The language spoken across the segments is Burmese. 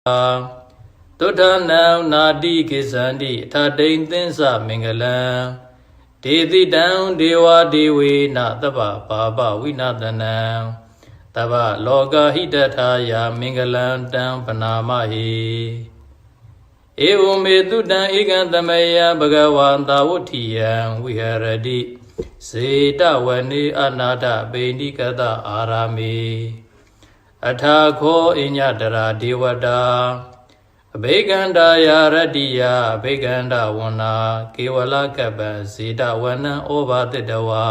တုဋ္ဌနံနာတိကိသန္တိအထဒိန်သင်းစမင်္ဂလံဒေတိတံဒေဝဒေဝေနသဗ္ဗပါပဝိနသနံသဗ္ဗလောကဟိတထာယာမင်္ဂလံတံပနာမဟိဧဝမေတုတံဧကံသမယဘဂဝန္တာဝဋ္ဌိယံဝိဟရတိစေတဝနေအနာထပိဏိကတအာရာမေအထာခောအညတရာဒေဝတာအဘိကန္တာယာရတ္တိယအဘိကန္တဝနာကေဝလကပ္ပံစေတဝနံဩဘာတိတဝါ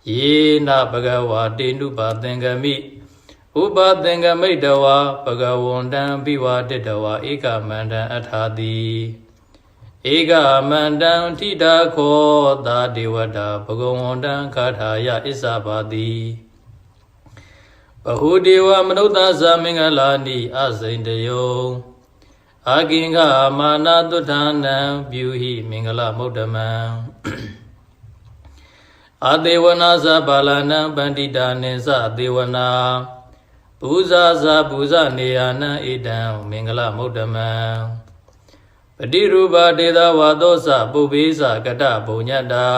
ယေနဘဂဝါတေနုပါသင်္ကမိဥပသင်္ကမိတဝါဘဂဝန္တံဘိဝါတိတဝါဧကမန္တံအထာတိဧကမန္တံထိတာခောသာဒေဝတာဘဂဝန္တံခါထာယဣစ္ဆပါတိဘဟုဒေဝမနုဿာသမင်္ဂလာနိအစိန်တယောအာကိင်္ဂမာနာတုဋ္ဌာနံပြုဟိမင်္ဂလမုဒ္ဓမံအသေဝနာသဘာလနံပန္တိတာနိသသေဝနာပူဇာဇာပူဇနေယနံဣဒံမင်္ဂလမုဒ္ဓမံပတိရူပဒေသဝါသောသပုဗ္ဗေသကတဘုံညတ္တာ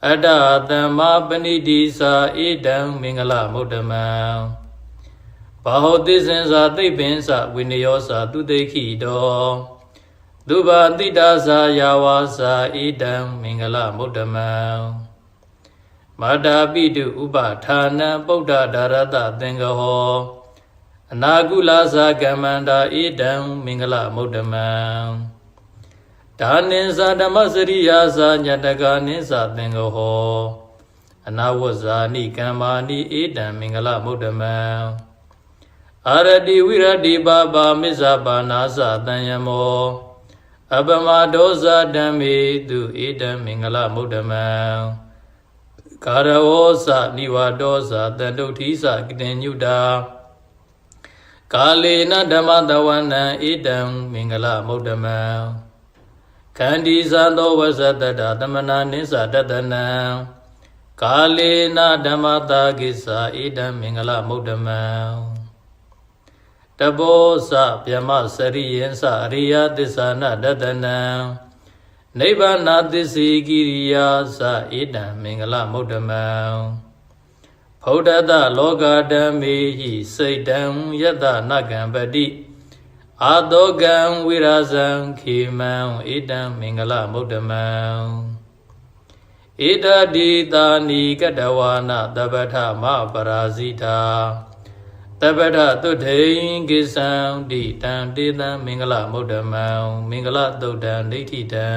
အတ္တသမ္မာပဏိတိသာဣဒံမင်္ဂလမုဒ္ဓမံဘာဟောတိစင်္စာသိပ္ပင်္စဝိနယောသာသူတိခိတောသုဘာတိတာသာယာဝါသာဣဒံမင်္ဂလမုဒ္ဓမံမာတာပိတုဥပဌာနံပုဒ္ဒဒါရတသင်္ကဟောအနာကုလသာကမ္မန္တာဣဒံမင်္ဂလမုဒ္ဓမံဒါနိသဓမ္မစရိယာသာညတကနိသသင်္ကဟောအနာဝဇာနိကမ္မာနိဣဒံမင်္ဂလမုဒ္ဓမံအာရတိဝိရတိပါပါမစ္ဆပါနာသတံယမောအပမဒောဇာဓမ္မေတုဣဒံမင်္ဂလမုဒ္ဓမံကာရဝောသနိဝါဒောဇာတတုဋ္ဌိသကတိညုတာကာလေနဓမ္မတဝနံဣဒံမင်္ဂလမုဒ္ဓမံခန္တီဇာသောဝဇတတသမနာနိစ္စတတနံကာလေနဓမ္မတာကိစ္ဆာဣဒံမင်္ဂလမုဒ္ဓမံတဘောဇဗျမစရိယံသအရိယသစ္ဆာနတတနံနိဗ္ဗာနသစ္စေကိရိယာသဣဒံမင်္ဂလမုဒ္ဓမံဗုဒ္ဓတလောကဓမ္မေဟိစိတ်တံယတနကံပတိအာတောကံဝိရာဇံခေမံဣဒံမင်္ဂလမုဒ္ဓမံဣဒတိတာနိကတဝါနတပ္ပထမပရာဇိတာတပ္ပထသုထိန်ကိသံတိတံတေတံမင်္ဂလမုဒ္ဓမံမင်္ဂလသုတ်တံဒိဋ္ဌိတံ